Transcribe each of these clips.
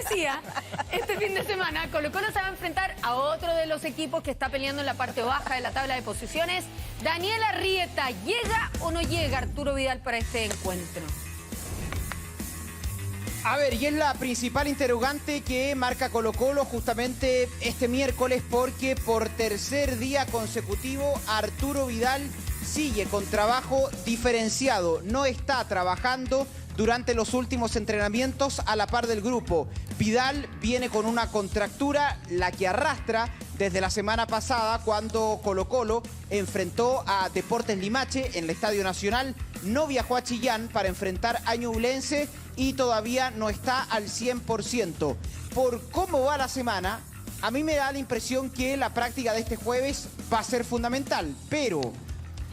decía, este fin de semana Colo-Colo se va a enfrentar a otro de los equipos que está peleando en la parte baja de la tabla de posiciones. Daniel Arrieta, ¿llega o no llega Arturo Vidal para este encuentro? A ver, y es la principal interrogante que marca Colo-Colo justamente este miércoles, porque por tercer día consecutivo Arturo Vidal sigue con trabajo diferenciado. No está trabajando durante los últimos entrenamientos a la par del grupo. Vidal viene con una contractura, la que arrastra desde la semana pasada cuando Colo-Colo enfrentó a Deportes Limache en el Estadio Nacional. No viajó a Chillán para enfrentar a Ñublense y todavía no está al 100%. Por cómo va la semana, a mí me da la impresión que la práctica de este jueves va a ser fundamental, pero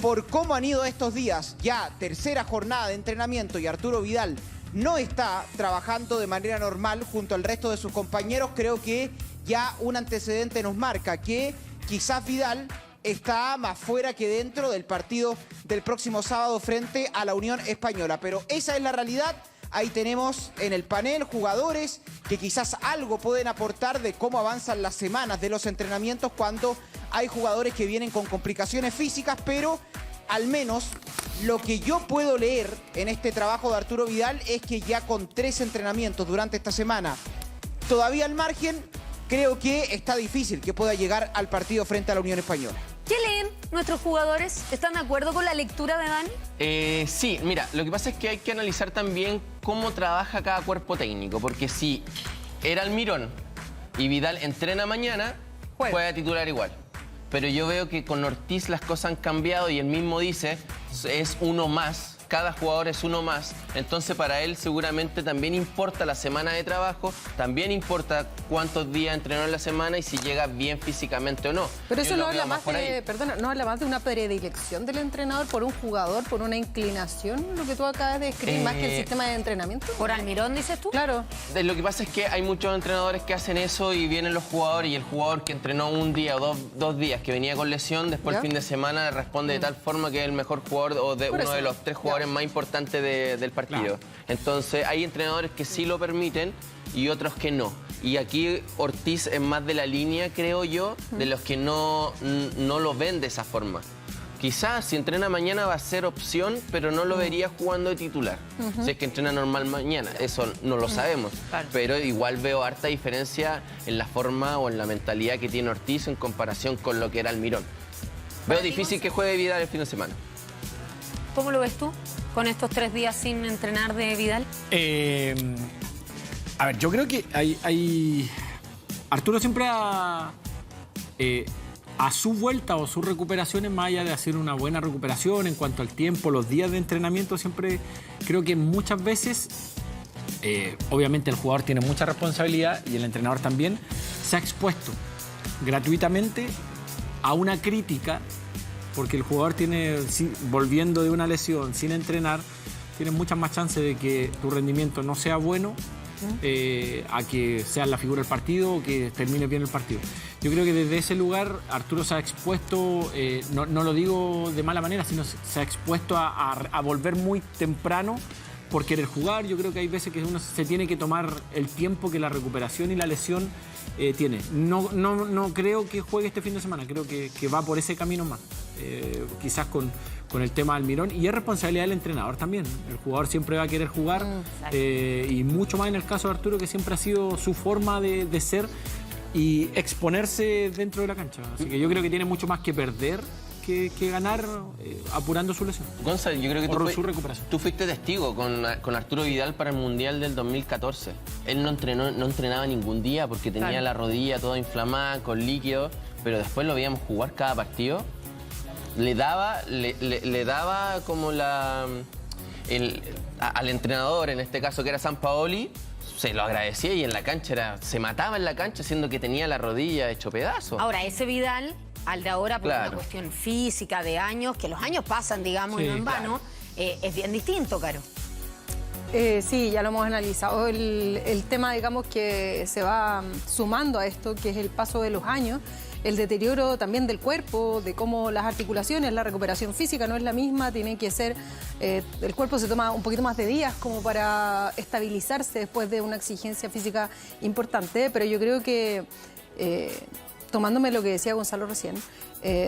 por cómo han ido estos días, ya tercera jornada de entrenamiento y Arturo Vidal no está trabajando de manera normal junto al resto de sus compañeros, creo que ya un antecedente nos marca que quizás Vidal está más fuera que dentro del partido del próximo sábado frente a la Unión Española. Pero esa es la realidad. Ahí tenemos en el panel jugadores que quizás algo pueden aportar de cómo avanzan las semanas de los entrenamientos cuando hay jugadores que vienen con complicaciones físicas, pero al menos lo que yo puedo leer en este trabajo de Arturo Vidal es que ya con 3 entrenamientos durante esta semana, todavía al margen, creo que está difícil que pueda llegar al partido frente a la Unión Española. ¿Qué leen nuestros jugadores? ¿Están de acuerdo con la lectura de Dani? Sí, mira, lo que pasa es que hay que analizar también cómo trabaja cada cuerpo técnico, porque si era Almirón y Vidal entrena mañana, juega titular igual. Pero yo veo que con Ortiz las cosas han cambiado y él mismo dice, es uno más. Cada jugador es uno más, entonces para él seguramente también importa la semana de trabajo, también importa cuántos días entrenó en la semana y si llega bien físicamente o no. Pero eso no habla más de, perdona, no habla más de una predilección del entrenador por un jugador, por una inclinación, lo que tú acabas de describir, más que el sistema de entrenamiento. ¿Por Almirón, dices tú? Claro. Lo que pasa es que hay muchos entrenadores que hacen eso y vienen los jugadores y el jugador que entrenó un día o dos días que venía con lesión, después el fin de semana responde de tal forma que es el mejor jugador o de uno de los 3 jugadores más importante del partido. Claro. Entonces hay entrenadores que sí lo permiten y otros que no. Y aquí Ortiz es más de la línea, creo yo, de los que no lo ven de esa forma. Quizás si entrena mañana va a ser opción, pero no lo vería jugando de titular. Si es que entrena normal mañana, eso no lo sabemos. Claro. Pero igual veo harta diferencia en la forma o en la mentalidad que tiene Ortiz en comparación con lo que era Almirón. Veo difícil que juegue Vidal el fin de semana. ¿Cómo lo ves tú con estos 3 días sin entrenar de Vidal? A ver, yo creo que Arturo siempre a su vuelta o sus recuperaciones, más allá de hacer una buena recuperación en cuanto al tiempo, los días de entrenamiento, siempre creo que muchas veces, obviamente el jugador tiene mucha responsabilidad y el entrenador también, se ha expuesto gratuitamente a una crítica. Porque el jugador tiene, volviendo de una lesión, sin entrenar, tiene muchas más chances de que tu rendimiento no sea bueno a que sea la figura del partido o que termine bien el partido. Yo creo que desde ese lugar Arturo se ha expuesto, no lo digo de mala manera, sino se ha expuesto a volver muy temprano por querer jugar. Yo creo que hay veces que uno se tiene que tomar el tiempo que la recuperación y la lesión tiene. No creo que juegue este fin de semana, creo que va por ese camino más. Quizás con el tema del Almirón, y es responsabilidad del entrenador también. El jugador siempre va a querer jugar y mucho más en el caso de Arturo, que siempre ha sido su forma de ser y exponerse dentro de la cancha. Así que yo creo que tiene mucho más que perder que ganar apurando su lesión. Gonzalo, yo creo que su recuperación. Tú fuiste testigo con Arturo Vidal para el Mundial del 2014. Él no entrenaba ningún día porque tenía la rodilla toda inflamada, con líquido, pero después lo veíamos jugar cada partido. Le daba como al entrenador, en este caso que era Sampaoli, se lo agradecía y en la cancha se mataba en la cancha, siendo que tenía la rodilla hecho pedazo. Ahora, ese Vidal, al de ahora, por una cuestión física de años, que los años pasan, digamos, y no en vano, es bien distinto, Caro. Sí, ya lo hemos analizado. El tema, digamos, que se va sumando a esto, que es el paso de los años, el deterioro también del cuerpo, de cómo las articulaciones, la recuperación física no es la misma, tiene que ser, el cuerpo se toma un poquito más de días como para estabilizarse después de una exigencia física importante, pero yo creo que, tomándome lo que decía Gonzalo recién,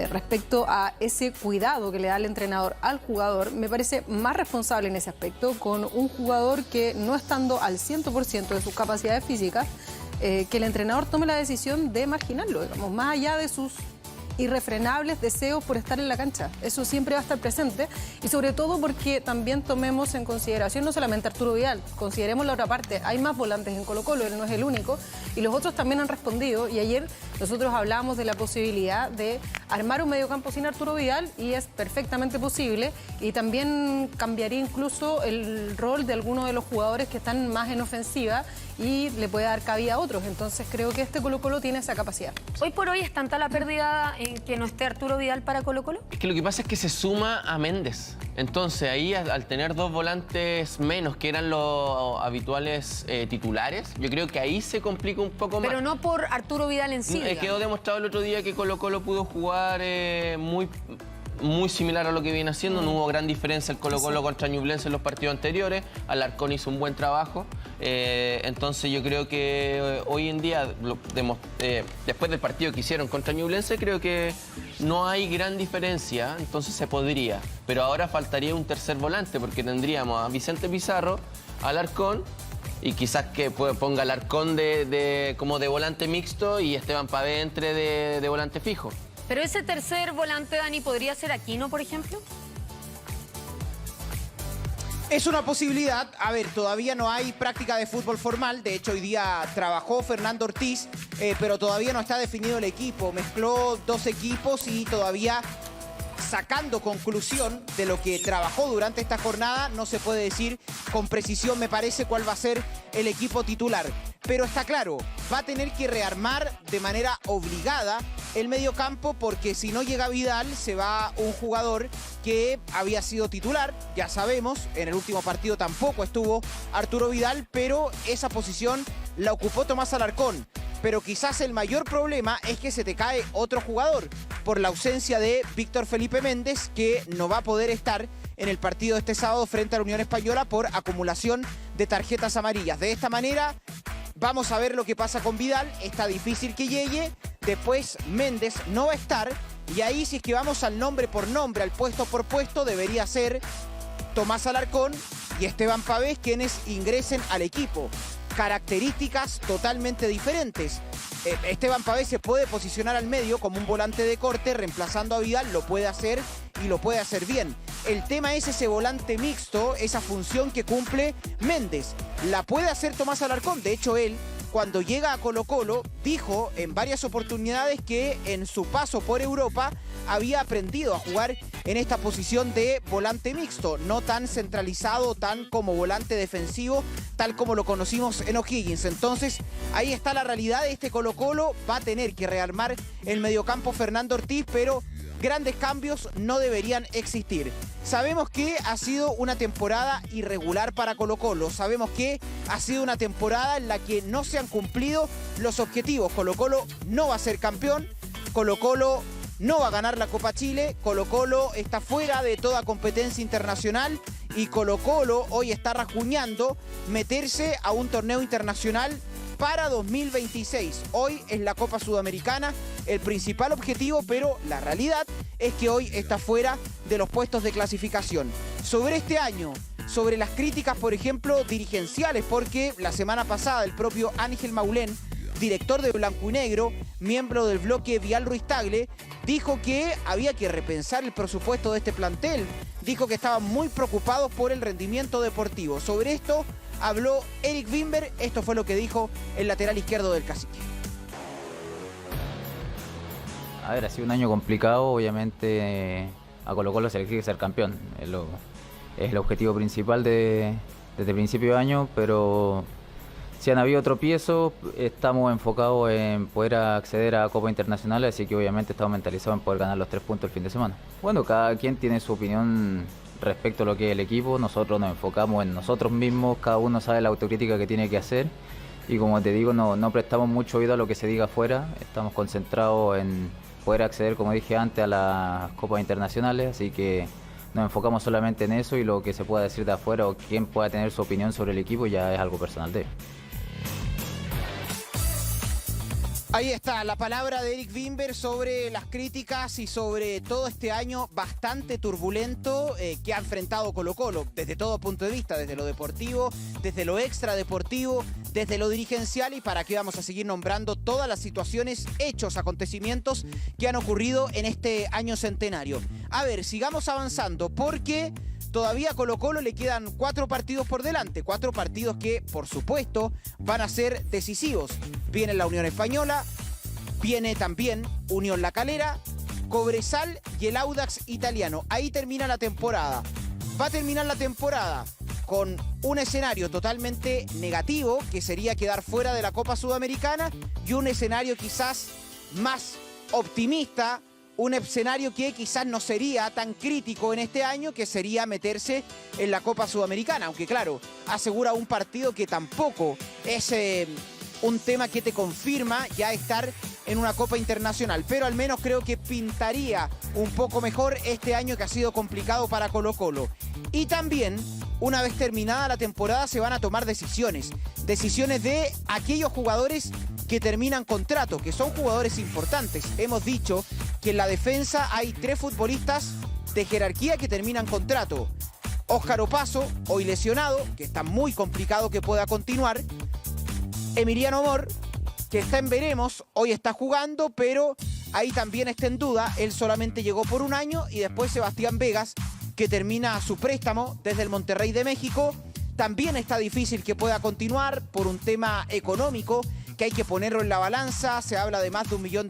respecto a ese cuidado que le da el entrenador al jugador, me parece más responsable en ese aspecto con un jugador que no estando al 100% de sus capacidades físicas, que el entrenador tome la decisión de marginarlo, digamos, más allá de sus irrefrenables deseos por estar en la cancha. Eso siempre va a estar presente y sobre todo porque también tomemos en consideración no solamente a Arturo Vidal, consideremos la otra parte. Hay más volantes en Colo-Colo, él no es el único y los otros también han respondido y ayer nosotros hablábamos de la posibilidad de armar un mediocampo sin Arturo Vidal y es perfectamente posible y también cambiaría incluso el rol de algunos de los jugadores que están más en ofensiva y le puede dar cabida a otros. Entonces creo que este Colo-Colo tiene esa capacidad. Hoy por hoy es tanta la pérdida en que no esté Arturo Vidal para Colo-Colo. Es que lo que pasa es que se suma a Méndez. Entonces ahí al tener dos volantes menos que eran los habituales titulares, yo creo que ahí se complica un poco más. Pero no por Arturo Vidal en sí. Quedó demostrado el otro día que Colo-Colo pudo jugar muy similar a lo que viene haciendo. No hubo gran diferencia el Colo-Colo contra Ñublense en los partidos anteriores. Alarcón hizo un buen trabajo. Entonces yo creo que hoy en día, después del partido que hicieron contra Ñublense, creo que no hay gran diferencia. Entonces se podría. Pero ahora faltaría un tercer volante porque tendríamos a Vicente Pizarro, Alarcón, y quizás que ponga Alarcón como de volante mixto y Esteban Pavé entre de volante fijo. Pero ese tercer volante, Dani, ¿podría ser Aquino, por ejemplo? Es una posibilidad. A ver, todavía no hay práctica de fútbol formal. De hecho, hoy día trabajó Fernando Ortiz, pero todavía no está definido el equipo. Mezcló dos equipos y todavía, sacando conclusión de lo que trabajó durante esta jornada, no se puede decir con precisión, me parece, cuál va a ser el equipo titular. Pero está claro, va a tener que rearmar de manera obligada el mediocampo porque si no llega Vidal se va un jugador que había sido titular, ya sabemos, en el último partido tampoco estuvo Arturo Vidal, pero esa posición la ocupó Tomás Alarcón. Pero quizás el mayor problema es que se te cae otro jugador por la ausencia de Víctor Felipe Méndez, que no va a poder estar en el partido de este sábado frente a la Unión Española por acumulación de tarjetas amarillas. De esta manera, vamos a ver lo que pasa con Vidal. Está difícil que llegue. Después Méndez no va a estar. Y ahí, si es que vamos al nombre por nombre, al puesto por puesto, debería ser Tomás Alarcón y Esteban Pavés quienes ingresen al equipo. Características totalmente diferentes. Esteban Pavés se puede posicionar al medio como un volante de corte, reemplazando a Vidal, lo puede hacer y lo puede hacer bien. El tema es ese volante mixto, esa función que cumple Méndez. La puede hacer Tomás Alarcón, de hecho él, cuando llega a Colo-Colo, dijo en varias oportunidades que en su paso por Europa había aprendido a jugar en esta posición de volante mixto, no tan centralizado, tan como volante defensivo, tal como lo conocimos en O'Higgins. Entonces, ahí está la realidad de este Colo-Colo. Va a tener que rearmar el mediocampo Fernando Ortiz, pero grandes cambios no deberían existir. Sabemos que ha sido una temporada irregular para Colo-Colo. Sabemos que ha sido una temporada en la que no se han cumplido los objetivos. Colo-Colo no va a ser campeón. Colo-Colo no va a ganar la Copa Chile. Colo-Colo está fuera de toda competencia internacional. Y Colo-Colo hoy está rajuñando meterse a un torneo internacional para 2026. Hoy es la Copa Sudamericana el principal objetivo, pero la realidad es que hoy está fuera de los puestos de clasificación. Sobre este año, sobre las críticas, por ejemplo, dirigenciales, porque la semana pasada el propio Ángel Maulén, director de Blanco y Negro, miembro del bloque Vial Ruiz Tagle, dijo que había que repensar el presupuesto de este plantel. Dijo que estaban muy preocupados por el rendimiento deportivo. Sobre esto habló Eric Wimber. Esto fue lo que dijo el lateral izquierdo del Cacique. A ver, ha sido un año complicado. Obviamente a Colo-Colo se le exige ser campeón. Es el objetivo principal desde el principio de año, pero si han habido tropiezos, estamos enfocados en poder acceder a Copa Internacional, así que obviamente estamos mentalizados en poder ganar los 3 puntos el fin de semana. Bueno, cada quien tiene su opinión respecto a lo que es el equipo, nosotros nos enfocamos en nosotros mismos, cada uno sabe la autocrítica que tiene que hacer y como te digo, no prestamos mucho oído a lo que se diga afuera, estamos concentrados en poder acceder, como dije antes, a las copas internacionales, así que nos enfocamos solamente en eso y lo que se pueda decir de afuera o quien pueda tener su opinión sobre el equipo ya es algo personal de él. Ahí está la palabra de Eric Wimber sobre las críticas y sobre todo este año bastante turbulento que ha enfrentado Colo-Colo desde todo punto de vista, desde lo deportivo, desde lo extradeportivo, desde lo dirigencial y para qué vamos a seguir nombrando todas las situaciones, hechos, acontecimientos que han ocurrido en este año centenario. A ver, sigamos avanzando porque todavía a Colo-Colo le quedan 4 partidos por delante, 4 partidos que, por supuesto, van a ser decisivos. Viene la Unión Española, viene también Unión La Calera, Cobresal y el Audax Italiano. Ahí termina la temporada. Va a terminar la temporada con un escenario totalmente negativo, que sería quedar fuera de la Copa Sudamericana, y un escenario quizás más optimista, un escenario que quizás no sería tan crítico en este año, que sería meterse en la Copa Sudamericana. Aunque claro, asegura un partido que tampoco es un tema que te confirma ya estar en una Copa Internacional. Pero al menos creo que pintaría un poco mejor este año que ha sido complicado para Colo-Colo. Y también, una vez terminada la temporada, se van a tomar decisiones. Decisiones de aquellos jugadores que terminan contrato, que son jugadores importantes. Hemos dicho que en la defensa hay 3 futbolistas de jerarquía que terminan contrato. Óscar Opaso, hoy lesionado, que está muy complicado que pueda continuar. Emiliano Amor, que está en veremos, hoy está jugando, pero ahí también está en duda. Él solamente llegó por un año. Y después Sebastián Vegas, que termina su préstamo desde el Monterrey de México. También está difícil que pueda continuar por un tema económico, que hay que ponerlo en la balanza. Se habla de más de $1 millón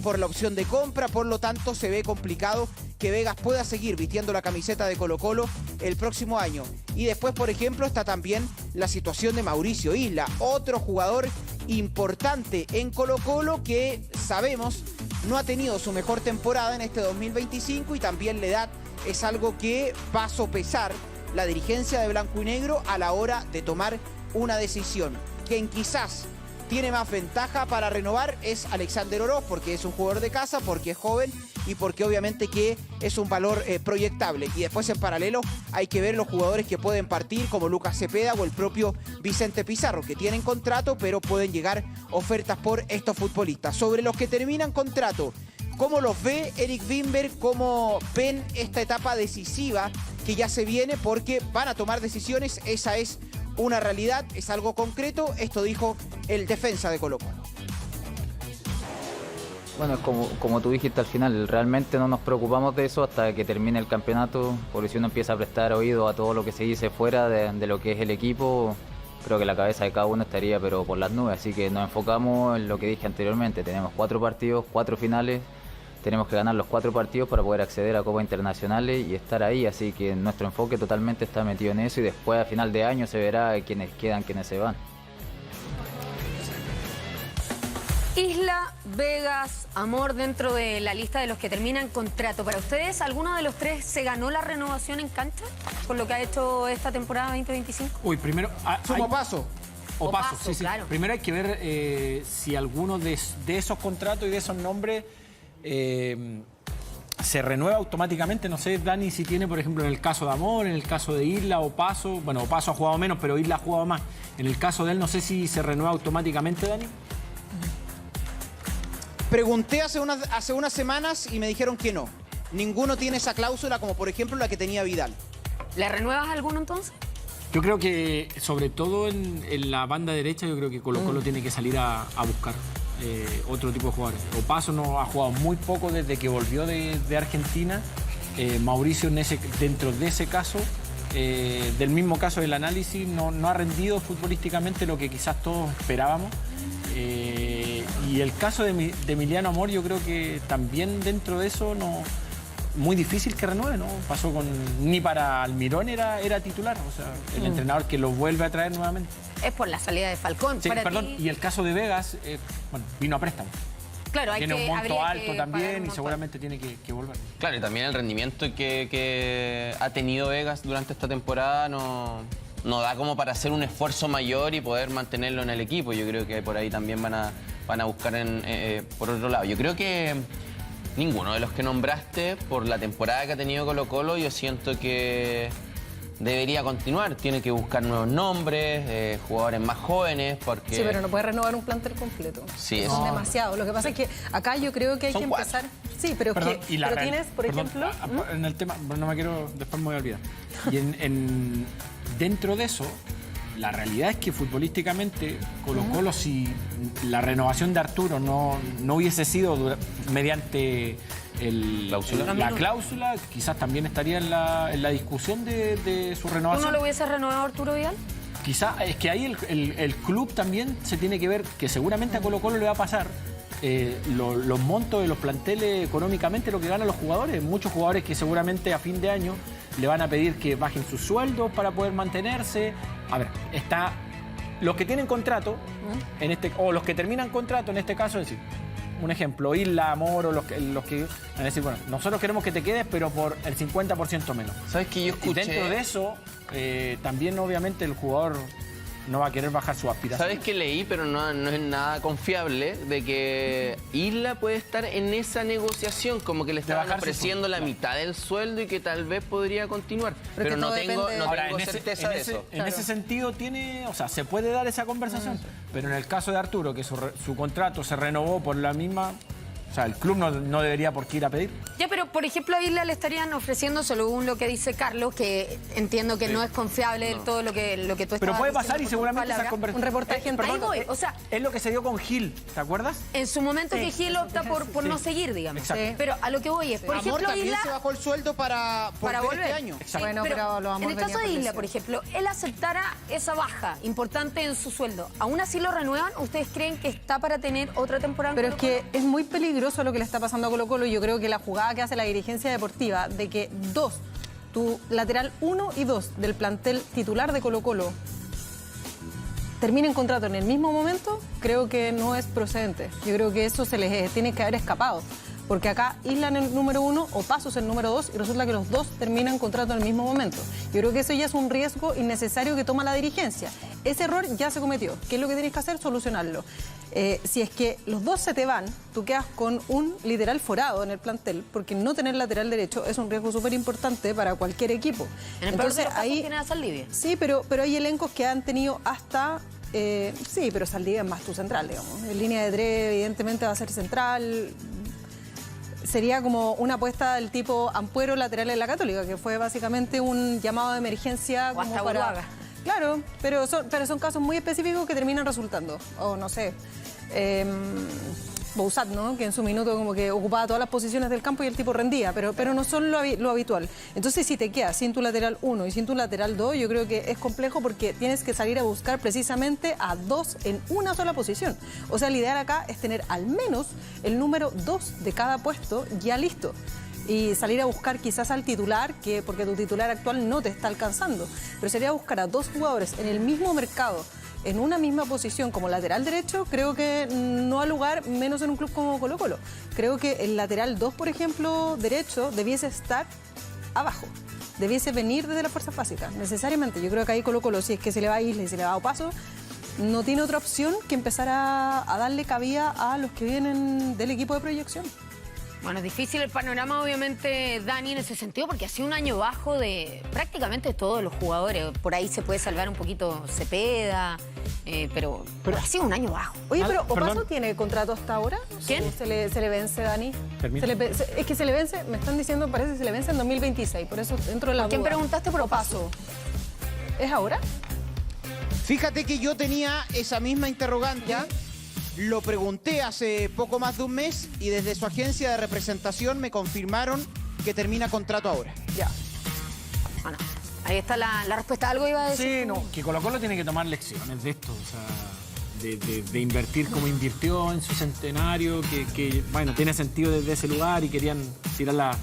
por la opción de compra, por lo tanto se ve complicado que Vegas pueda seguir vistiendo la camiseta de Colo-Colo el próximo año. Y después, por ejemplo, está también la situación de Mauricio Isla, otro jugador importante en Colo-Colo que sabemos no ha tenido su mejor temporada en este 2025 y también la edad es algo que va a sopesar la dirigencia de Blanco y Negro a la hora de tomar una decisión. Quien quizás tiene más ventaja para renovar es Alexander Oroz, porque es un jugador de casa, porque es joven y porque obviamente que es un valor proyectable. Y después en paralelo hay que ver los jugadores que pueden partir, como Lucas Cepeda o el propio Vicente Pizarro, que tienen contrato, pero pueden llegar ofertas por estos futbolistas. Sobre los que terminan contrato, ¿cómo los ve Eric Wimber? ¿Cómo ven esta etapa decisiva que ya se viene? Porque van a tomar decisiones, esa es una realidad, es algo concreto. Esto dijo el defensa de Colo-Colo. Bueno, como tú dijiste al final, realmente no nos preocupamos de eso hasta que termine el campeonato, porque si uno empieza a prestar oído a todo lo que se dice fuera de lo que es el equipo, creo que la cabeza de cada uno estaría pero por las nubes, así que nos enfocamos en lo que dije anteriormente. Tenemos 4 partidos, 4 finales, tenemos que ganar los 4 partidos para poder acceder a Copas Internacionales y estar ahí, así que nuestro enfoque totalmente está metido en eso y después a final de año se verá quiénes quedan, quiénes se van. Isla, Vegas, Amor dentro de la lista de los que terminan contrato. ¿Para ustedes alguno de los 3 se ganó la renovación en cancha con lo que ha hecho esta temporada 2025? Uy, primero... Sumo Paso. Opaso, sí. Claro. Primero hay que ver si alguno de esos contratos y de esos nombres se renueva automáticamente. No sé, Dani, si tiene, por ejemplo, en el caso de Amor, en el caso de Isla, Opaso. Bueno, Opaso ha jugado menos, pero Isla ha jugado más. En el caso de él, no sé si se renueva automáticamente, Dani. Pregunté hace unas semanas y me dijeron que no. Ninguno tiene esa cláusula como por ejemplo la que tenía Vidal. ¿Le renuevas alguno entonces? Yo creo que, sobre todo en la banda derecha, yo creo que Colo-Colo tiene que salir a buscar otro tipo de jugadores. Opaso no ha jugado muy poco desde que volvió de Argentina. Mauricio, dentro de ese caso, del mismo caso del análisis, no ha rendido futbolísticamente lo que quizás todos esperábamos. Y el caso de Emiliano Amor, yo creo que también dentro de eso muy difícil que renueve, ¿no? Pasó ni para Almirón era titular, o sea, el entrenador que lo vuelve a traer nuevamente. Es por la salida de Falcón. Sí, para perdón, ti... y el caso de Vegas, vino a préstamo. Claro, tiene un monto alto pagar un también y monto seguramente tiene que volver. Claro, y también el rendimiento que ha tenido Vegas durante esta temporada no da como para hacer un esfuerzo mayor y poder mantenerlo en el equipo. Yo creo que por ahí también van a buscar por otro lado. Yo creo que ninguno de los que nombraste, por la temporada que ha tenido Colo-Colo, yo siento que debería continuar. Tiene que buscar nuevos nombres, jugadores más jóvenes, porque... Sí, pero no puede renovar un plantel completo. Sí, Son demasiado. Lo que pasa es que acá yo creo que hay Son que 4. empezar... Sí, pero, Perdón, y la pero real- tienes, por perdón, ejemplo... en el tema, no me quiero, después me voy a olvidar. Y dentro de eso, la realidad es que futbolísticamente Colo-Colo, si la renovación de Arturo no hubiese sido mediante la cláusula, quizás también estaría en la discusión de su ¿Tú renovación. no lo hubiese renovado Arturo Vidal? Quizás es que ahí el club también se tiene que ver, que seguramente a Colo-Colo le va a pasar los montos de los planteles económicamente, lo que ganan los jugadores. Muchos jugadores que seguramente a fin de año le van a pedir que bajen sus sueldos para poder mantenerse. A ver, está los que tienen contrato o los que terminan contrato, en este caso, es decir, un ejemplo, Isla, Amor, o los que van a decir, bueno, nosotros queremos que te quedes, pero por el 50% menos. ¿Sabes qué? Yo escuché... Y dentro de eso, también obviamente el jugador no va a querer bajar su aspiración. ¿Sabes qué leí? Pero no es nada confiable, de que Isla puede estar en esa negociación, como que le estaban bajar su ofreciendo la sueldo. mitad del sueldo y que tal vez podría continuar. Pero no tengo certeza de eso. En ese sentido se puede dar esa conversación, pero en el caso de Arturo, que su contrato se renovó por la misma... O sea, el club no debería por qué ir a pedir. Ya, pero por ejemplo a Isla le estarían ofreciendo, según lo que dice Carlos, que entiendo que no es confiable del todo lo que tú estabas Pero puede pasar diciendo y con seguramente tus esa palabras. conversación... Un reportaje en Ahí voy, o sea, es lo que se dio con Gil, ¿te acuerdas? en su momento que Gil opta por no seguir, digamos. Exacto. Pero a lo que voy es, por Amor ejemplo, también Isla... se bajó el sueldo para volver volver este año. Sí, Bueno, pero lo vamos en el a caso de venir Isla, por por ejemplo, él aceptara esa baja importante en su sueldo. ¿Aún así lo renuevan? ¿Ustedes creen que está para tener otra temporada en Pero es Colo-Colo? que es muy peligroso lo que le está pasando a Colo-Colo. Yo creo que la jugada que hace la dirigencia deportiva de que tu lateral 1 y 2 del plantel titular de Colo-Colo terminen contrato en el mismo momento, creo que no es procedente. Yo creo que eso se les tiene que haber escapado. Porque acá Isla en el número 1 o Pasos en el número 2 y resulta que los dos terminan contrato en el mismo momento. Yo creo que eso ya es un riesgo innecesario que toma la dirigencia. Ese error ya se cometió. ¿Qué es lo que tienes que hacer? Solucionarlo. Si es que los dos se te van, tú quedas con un literal forado en el plantel, porque no tener lateral derecho es un riesgo súper importante para cualquier equipo. En el peor de los casos tiene a Saldivia. Sí, pero hay elencos que han tenido hasta... sí, pero Saldivia es más tu central, digamos. En línea de 3, evidentemente va a ser central. Sería como una apuesta del tipo Ampuero lateral en la Católica, que fue básicamente un llamado de emergencia O hasta como para... Uruaga. Claro, pero son casos muy específicos que terminan resultando. O no sé, Bouzat, ¿no? Que en su minuto como que ocupaba todas las posiciones del campo y el tipo rendía, pero no son lo habitual. Entonces, si te quedas sin tu lateral 1 y sin tu lateral 2, yo creo que es complejo porque tienes que salir a buscar precisamente a 2 en una sola posición. O sea, el ideal acá es tener al menos el número 2 de cada puesto ya listo. Y salir a buscar quizás al titular, porque tu titular actual no te está alcanzando. Pero sería buscar a 2 jugadores en el mismo mercado, en una misma posición como lateral derecho, creo que no ha lugar, menos en un club como Colo-Colo. Creo que el lateral 2, por ejemplo, derecho, debiese estar abajo. Debiese venir desde las fuerzas básicas, necesariamente. Yo creo que ahí Colo-Colo, si es que se le va a Isla y se le va a Paso, no tiene otra opción que empezar a darle cabida a los que vienen del equipo de proyección. Bueno, es difícil el panorama, obviamente, Dani, en ese sentido, porque ha sido un año bajo de prácticamente todos los jugadores. Por ahí se puede salvar un poquito Cepeda, pero ha sido un año bajo. Oye, pero perdón. ¿Opaso tiene contrato hasta ahora? ¿Quién? ¿Se le vence, Dani? Permíteme. Es que se le vence, me están diciendo, parece que se le vence en 2026, por eso dentro de la ¿Por quién duda. preguntaste por Opaso? ¿Es ahora? Fíjate que yo tenía esa misma interrogante. Lo pregunté hace poco más de un mes y desde su agencia de representación me confirmaron que termina contrato ahora. Ya. Bueno, ahí está la respuesta. ¿Algo iba a decir? Sí, no, que Colo-Colo tiene que tomar lecciones de esto, o sea, de invertir como invirtió en su centenario, que bueno, tiene sentido desde ese lugar y querían tirar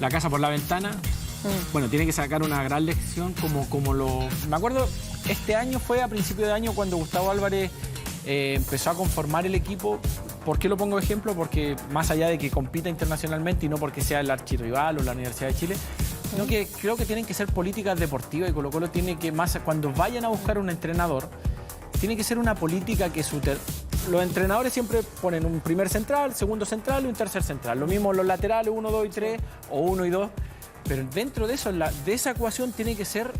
la casa por la ventana. Bueno, tiene que sacar una gran lección como lo... Me acuerdo, este año fue a principio de año cuando Gustavo Álvarez empezó a conformar el equipo. ¿por qué lo pongo de ejemplo? Porque más allá de que compita internacionalmente y no porque sea el archirrival o la Universidad de Chile, sino que creo que tienen que ser políticas deportivas y Colo-Colo tiene que, más cuando vayan a buscar un entrenador, tiene que ser una política que los entrenadores siempre ponen un primer central, segundo central y un tercer central. Lo mismo los laterales, 1, 2 y 3 o 1 y 2. Pero dentro de eso, de esa ecuación tiene que ser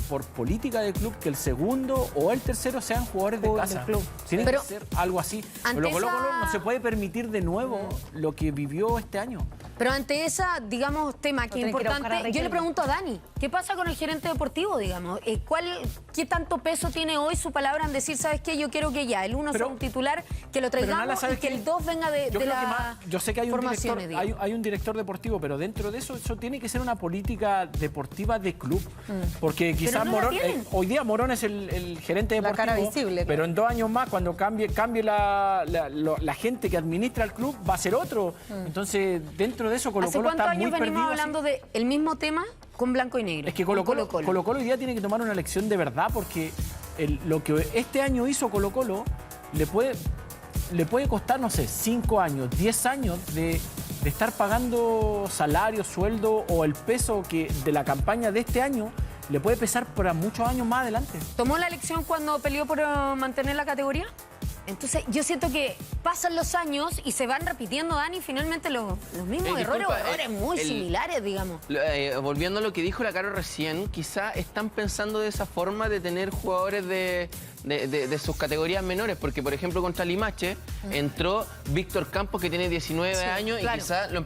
por política del club que el segundo o el tercero sean jugadores de casa. Tiene que ser algo así. Pero Colo-Colo no se puede permitir de nuevo lo que vivió este año. Pero ante esa, digamos, tema que es importante, yo le pregunto a Dani, ¿qué pasa con el gerente deportivo, digamos? ¿Qué tanto peso tiene hoy su palabra en decir, ¿sabes qué? Yo quiero que ya el 1 sea un titular, que lo traigamos y que el 2 venga de la yo sé que hay un director deportivo, pero dentro de eso tiene que ser una política deportiva de club. Porque quizás Morón, hoy día Morón es el gerente deportivo, la cara visible, pero en 2 años más, cuando cambie la gente que administra el club, va a ser otro. Entonces, dentro de eso, Colo-Colo está muy perdido. ¿Hace cuántos años venimos hablando del mismo tema con blanco y negro? Es que Colo-Colo hoy día tiene que tomar una lección de verdad, porque lo que este año hizo Colo-Colo le puede costar, no sé, 5 años, 10 años de estar pagando salario, sueldo o el peso de la campaña de este año le puede pesar para muchos años más adelante. ¿Tomó la elección cuando peleó por mantener la categoría? Entonces, yo siento que pasan los años y se van repitiendo, Dani, finalmente los mismos errores o errores muy similares, digamos. Volviendo a lo que dijo la Caro recién, quizá están pensando de esa forma de tener jugadores de sus categorías menores, porque por ejemplo contra Limache entró Víctor Campos, que tiene 19 años, y quizá lo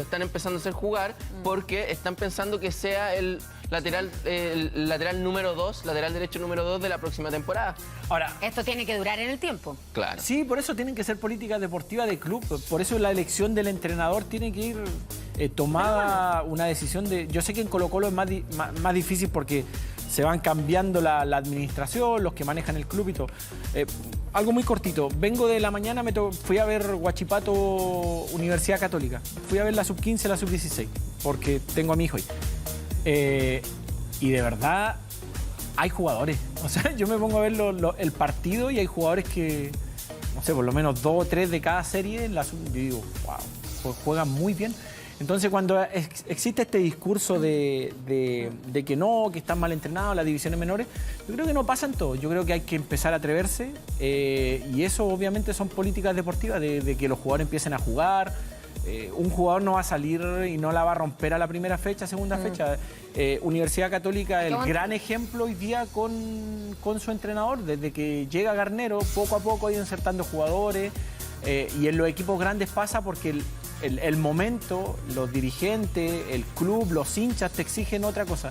están empezando a hacer jugar porque están pensando que sea el lateral número 2, lateral derecho número 2 de la próxima temporada. Ahora, esto tiene que durar en el tiempo. Claro. Sí, por eso tienen que ser políticas deportivas de club, por eso la elección del entrenador tiene que ir tomada una decisión de... Yo sé que en Colo-Colo es más difícil porque se van cambiando la administración, los que manejan el club y todo. Algo muy cortito. Vengo de la mañana, fui a ver Huachipato Universidad Católica. Fui a ver la sub-15, la sub-16, porque tengo a mi hijo ahí. Y de verdad hay jugadores. O sea, yo me pongo a ver el partido y hay jugadores que, no sé, por lo menos 2 o 3 de cada serie yo digo, wow, pues juegan muy bien. Entonces, cuando existe este discurso de que no, que están mal entrenados, las divisiones menores, yo creo que no pasa en todo. Yo creo que hay que empezar a atreverse y eso obviamente son políticas deportivas, de que los jugadores empiecen a jugar. Un jugador no va a salir y no la va a romper a la primera fecha, segunda fecha. Universidad Católica, el gran ejemplo hoy día con su entrenador. Desde que llega Garnero, poco a poco ha ido insertando jugadores y en los equipos grandes pasa porque el momento, los dirigentes, el club, los hinchas te exigen otra cosa.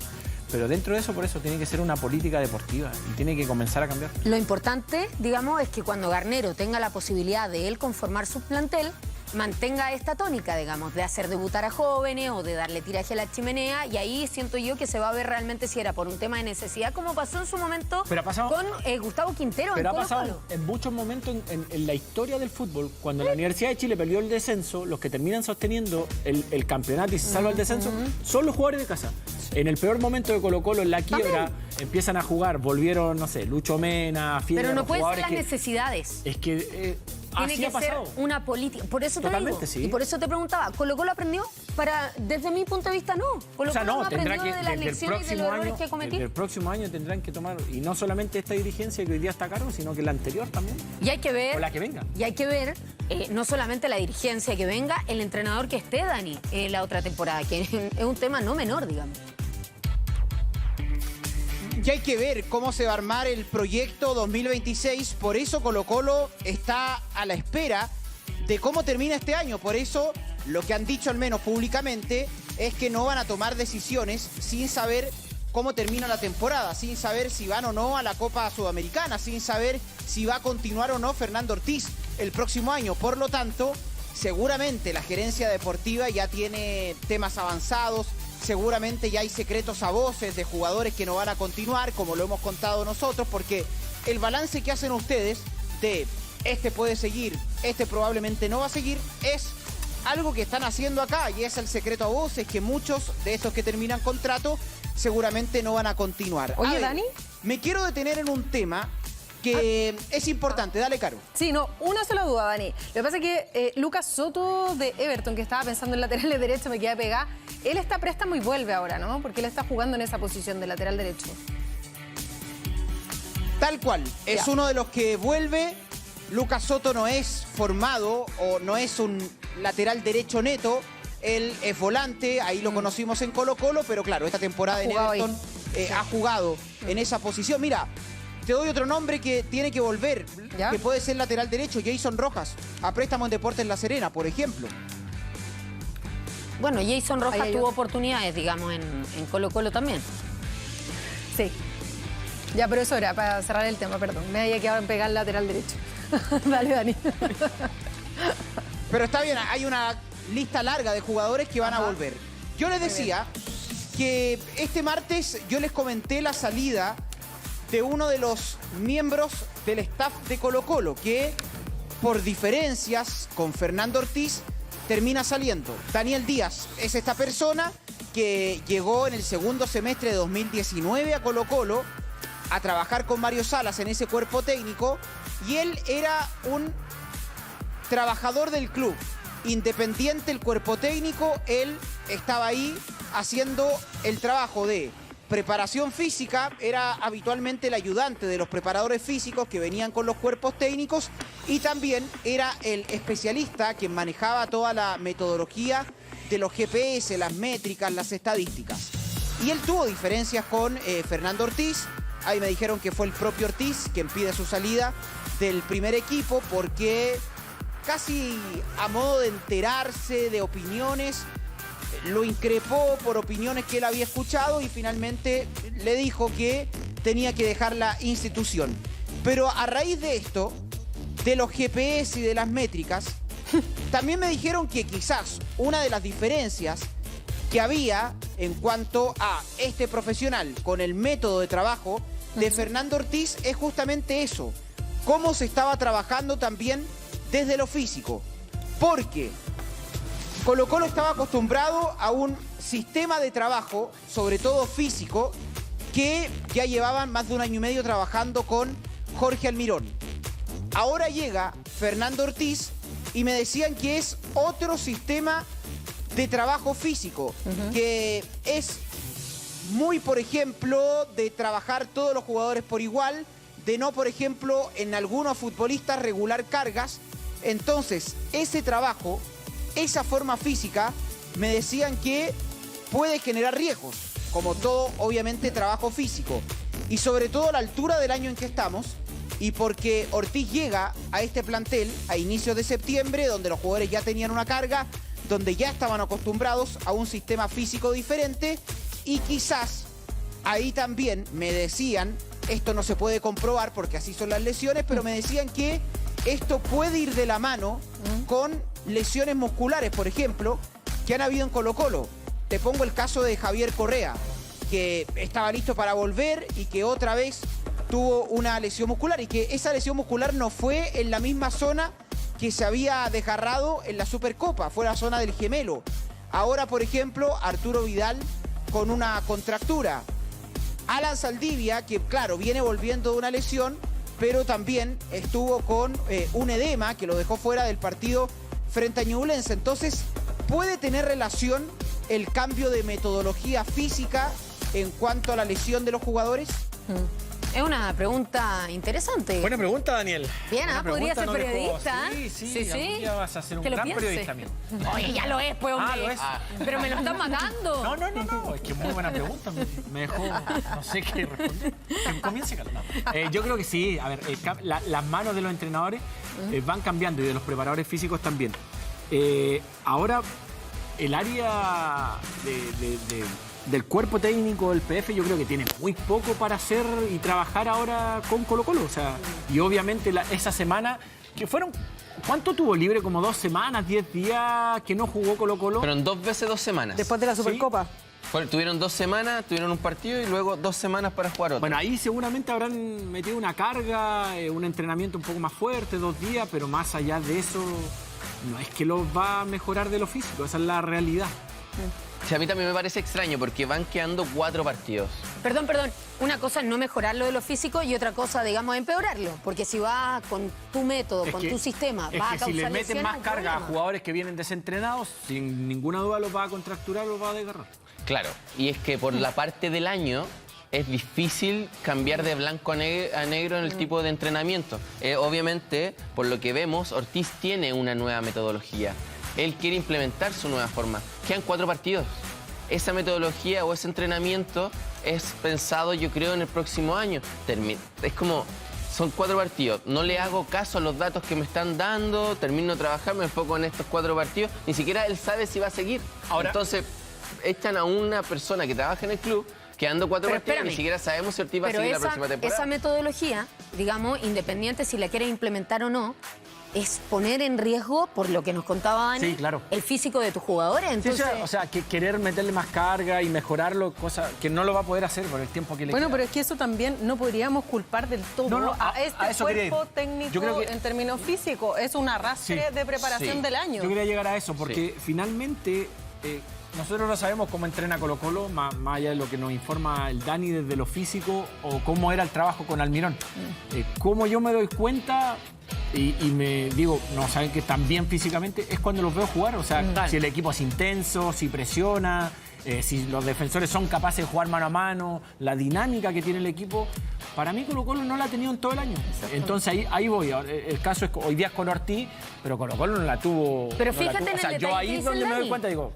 Pero dentro de eso, por eso, tiene que ser una política deportiva y tiene que comenzar a cambiar. Lo importante, digamos, es que cuando Garnero tenga la posibilidad de él conformar su plantel, mantenga esta tónica, digamos, de hacer debutar a jóvenes o de darle tiraje a la chimenea, y ahí siento yo que se va a ver realmente si era por un tema de necesidad, como pasó en su momento con Gustavo Quintero. Pero ha pasado en muchos momentos en la historia del fútbol, cuando la Universidad de Chile perdió el descenso, los que terminan sosteniendo el campeonato y se salva el descenso son los jugadores de casa. En el peor momento de Colo-Colo, en la quiebra, empiezan a jugar, volvieron, no sé, Lucho Mena, Fiera. Pero no pueden ser las necesidades. Es que tiene que ser una política. Por eso te digo, y por eso te preguntaba, ¿Colo-Colo aprendió? Desde mi punto de vista, no. Colo-Colo no aprendió de las lecciones y de los errores que cometí. El próximo año tendrán que tomar, y no solamente esta dirigencia que hoy día está a cargo, sino que la anterior también. Y hay que ver, o la que venga. Y hay que ver, no solamente la dirigencia que venga, el entrenador que esté, Dani, la otra temporada, que es un tema no menor, digamos. Y hay que ver cómo se va a armar el proyecto 2026. Por eso Colo-Colo está a la espera de cómo termina este año. Por eso lo que han dicho al menos públicamente es que no van a tomar decisiones sin saber cómo termina la temporada, sin saber si van o no a la Copa Sudamericana, sin saber si va a continuar o no Fernando Ortiz el próximo año. Por lo tanto, seguramente la gerencia deportiva ya tiene temas avanzados. Seguramente ya hay secretos a voces de jugadores que no van a continuar, como lo hemos contado nosotros, porque el balance que hacen ustedes de este puede seguir, este probablemente no va a seguir, es algo que están haciendo acá, y es el secreto a voces, que muchos de estos que terminan contrato seguramente no van a continuar. Oye, Dani, me quiero detener en un tema que es importante. Dale, Caro. Sí, no, una sola duda, Dani. Lo que pasa es que Lucas Soto de Everton, que estaba pensando en lateral derecho, me queda pegada. Él está a préstamo y vuelve ahora, ¿no? Porque él está jugando en esa posición de lateral derecho. Tal cual. Es uno de los que vuelve. Lucas Soto no es formado o no es un lateral derecho neto. Él es volante, ahí lo conocimos en Colo-Colo, pero claro, esta temporada en Everton ha jugado en esa posición. Mira, te doy otro nombre que tiene que volver, que puede ser lateral derecho, Jason Rojas, a préstamo en Deportes La Serena, por ejemplo. Bueno, Jason Rojas tuvo oportunidades, digamos, en Colo-Colo también. Sí. Ya, pero eso era para cerrar el tema, perdón. Me había quedado en pegar el lateral derecho. Dale, Dani. Pero está bien, hay una lista larga de jugadores que van a volver. Yo les decía que este martes yo les comenté la salida de uno de los miembros del staff de Colo-Colo, que por diferencias con Fernando Ortiz termina saliendo. Daniel Díaz es esta persona que llegó en el segundo semestre de 2019 a Colo-Colo a trabajar con Mario Salas en ese cuerpo técnico, y él era un trabajador del club. Independiente el cuerpo técnico, él estaba ahí haciendo el trabajo de preparación física, era habitualmente el ayudante de los preparadores físicos que venían con los cuerpos técnicos, y también era el especialista quien manejaba toda la metodología de los GPS, las métricas, las estadísticas. Y él tuvo diferencias con Fernando Ortiz. Ahí me dijeron que fue el propio Ortiz quien pide su salida del primer equipo porque casi a modo de enterarse de opiniones, lo increpó por opiniones que él había escuchado y finalmente le dijo que tenía que dejar la institución. Pero a raíz de esto, de los GPS y de las métricas, también me dijeron que quizás una de las diferencias que había en cuanto a este profesional con el método de trabajo de Fernando Ortiz es justamente eso, cómo se estaba trabajando también desde lo físico, porque Colo-Colo estaba acostumbrado a un sistema de trabajo, sobre todo físico, que ya llevaban más de 1 año y medio trabajando con Jorge Almirón. Ahora llega Fernando Ortiz y me decían que es otro sistema de trabajo físico, que es muy, por ejemplo, de trabajar todos los jugadores por igual, de no, por ejemplo, en algunos futbolistas regular cargas. Entonces, ese trabajo, esa forma física, me decían que puede generar riesgos, como todo, obviamente, trabajo físico. Y sobre todo a la altura del año en que estamos, y porque Ortiz llega a este plantel a inicios de septiembre, donde los jugadores ya tenían una carga, donde ya estaban acostumbrados a un sistema físico diferente, y quizás ahí también me decían, esto no se puede comprobar porque así son las lesiones, pero me decían que esto puede ir de la mano con lesiones musculares, por ejemplo, que han habido en Colo-Colo. Te pongo el caso de Javier Correa, que estaba listo para volver y que otra vez tuvo una lesión muscular, y que esa lesión muscular no fue en la misma zona que se había desgarrado en la Supercopa, fue la zona del gemelo. Ahora, por ejemplo, Arturo Vidal con una contractura. Alan Saldivia, que claro, viene volviendo de una lesión, pero también estuvo con un edema que lo dejó fuera del partido frente a Ñublense. Entonces, ¿puede tener relación el cambio de metodología física en cuanto a la lesión de los jugadores? Es una pregunta interesante. Buena pregunta, Daniel. Bien, podría ser no periodista. Sí. Ya vas a ser un gran periodista también. Oye, ya lo es, pues, hombre. Lo es. Pero me lo están matando. No. Es que es muy buena pregunta. Me dejó, no sé qué responder. Que comience, Carlos. Yo creo que sí. A ver, las manos de los entrenadores van cambiando y de los preparadores físicos también. Ahora, el área del cuerpo técnico del PF yo creo que tiene muy poco para hacer y trabajar ahora con Colo-Colo. O sea, y obviamente esa semana que fueron... ¿Cuánto tuvo libre? ¿Como 2 semanas, 10 días que no jugó Colo-Colo? Fueron 2 veces 2 semanas. Después de la Supercopa. Tuvieron 2 semanas, tuvieron un partido y luego 2 semanas para jugar otro. Bueno, ahí seguramente habrán metido una carga, un entrenamiento un poco más fuerte, 2 días, pero más allá de eso, no es que los va a mejorar de lo físico, esa es la realidad. Sí, a mí también me parece extraño porque van quedando 4 partidos. Perdón. Una cosa es no mejorarlo de lo físico y otra cosa, digamos, empeorarlo. Porque si vas con tu método, con tu sistema, vas a causar si le meten lesiones, más un carga a problema. jugadores que vienen desentrenados, sin ninguna duda los va a contracturar, los va a desgarrar. Claro, y es que por la parte del año es difícil cambiar de blanco a negro en el tipo de entrenamiento. Obviamente, por lo que vemos, Ortiz tiene una nueva metodología. Él quiere implementar su nueva forma. Quedan 4 partidos. Esa metodología o ese entrenamiento es pensado, yo creo, en el próximo año. Es como, son 4 partidos. No le hago caso a los datos que me están dando, termino de trabajar, me enfoco en estos 4 partidos. Ni siquiera él sabe si va a seguir. Ahora, entonces, echan a una persona que trabaja en el club, quedando 4 partidos, espérame. ni siquiera sabemos si Ortiz va a seguir la próxima temporada. Esa metodología, digamos, independiente si la quieres implementar o no, es poner en riesgo, por lo que nos contaba Dani, Sí, claro. el físico de tus jugadores. Entonces, O sea, que querer meterle más carga y mejorarlo, cosa que no lo va a poder hacer por el tiempo que le Bueno, queda. pero es que eso también no podríamos culpar del todo No, a a este eso quería ir. cuerpo técnico Yo creo que- en términos físicos. Es un arrastre Sí. de preparación Sí. del año. Yo quería llegar a eso, porque finalmente nosotros no sabemos cómo entrena Colo-Colo, más allá de lo que nos informa el Dani desde lo físico, o cómo era el trabajo con Almirón. Cómo yo me doy cuenta y me digo, no saben que están bien físicamente, es cuando los veo jugar. O sea, si el equipo es intenso, si presiona, si los defensores son capaces de jugar mano a mano, la dinámica que tiene el equipo. Para mí Colo-Colo no la ha tenido en todo el año. Entonces ahí voy. El caso es que hoy día es con Ortiz, pero Colo-Colo no la tuvo. Pero no la fíjate tuvo. en O sea, el yo detalle ahí que es dice donde el me doy Dani. cuenta, digo,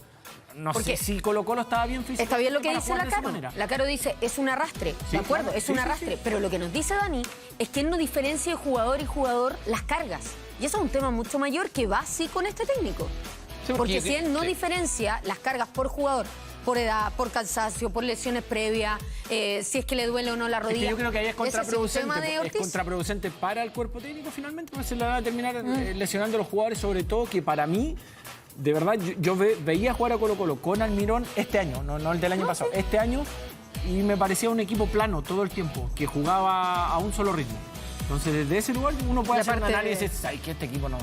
no Porque sé si Colo-Colo estaba bien físicamente. está bien lo que para dice jugar la de esa Caro. manera. La Caro dice, es un arrastre, Sí, ¿de acuerdo? claro. Es Sí, un sí, arrastre. sí. Pero lo que nos dice Dani es que él no diferencia de jugador y jugador las cargas. Y eso es un tema mucho mayor que va así con este técnico. Sí, Porque yo si creo- él no sí. diferencia las cargas por jugador, por edad, por cansancio, por lesiones previas, si es que le duele o no la Es rodilla. que yo creo que ahí es Ese es el tema contraproducente. de Es Ortiz. contraproducente para el cuerpo técnico finalmente, porque se le van a terminar lesionando a los jugadores, sobre todo que para mí, de verdad, yo veía jugar a Colo-Colo con Almirón este año, no el del año pasado, este año, y me parecía un equipo plano todo el tiempo, que jugaba a un solo ritmo. Entonces, desde ese lugar uno puede Y hacer un aparte- análisis, ay, que este equipo no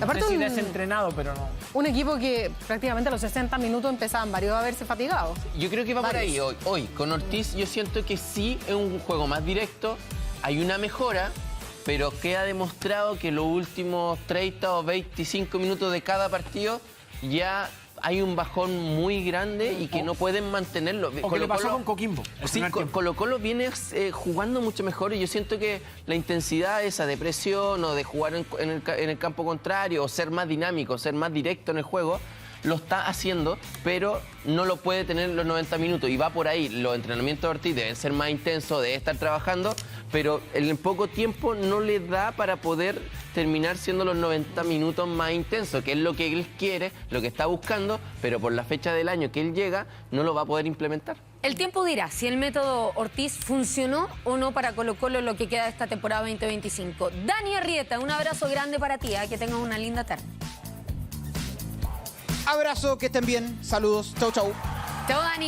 Aparte sé si un- desentrenado, pero no. Un equipo que prácticamente a los 60 minutos empezaban varios a verse fatigados. Yo creo que va por ahí Varios. hoy. Con Ortiz yo siento que sí es un juego más directo, hay una mejora, pero queda demostrado que los últimos 30 o 25 minutos de cada partido ya hay un bajón muy grande y que no pueden mantenerlo. O que le pasó con Coquimbo. el Sí, primer tiempo. Colo-Colo viene jugando mucho mejor y yo siento que la intensidad esa de presión o de jugar en el campo contrario o ser más dinámico, ser más directo en el juego, lo está haciendo, pero no lo puede tener los 90 minutos y va por ahí. Los entrenamientos de Ortiz deben ser más intensos, debe estar trabajando, pero en poco tiempo no le da para poder terminar siendo los 90 minutos más intensos, que es lo que él quiere, lo que está buscando, pero por la fecha del año que él llega, no lo va a poder implementar. El tiempo dirá si el método Ortiz funcionó o no para Colo-Colo lo que queda de esta temporada 2025. Dani Arrieta, un abrazo grande para ti, que tengas una linda tarde. Abrazo, que estén bien. Saludos. Chau, chau. Chao, Dani.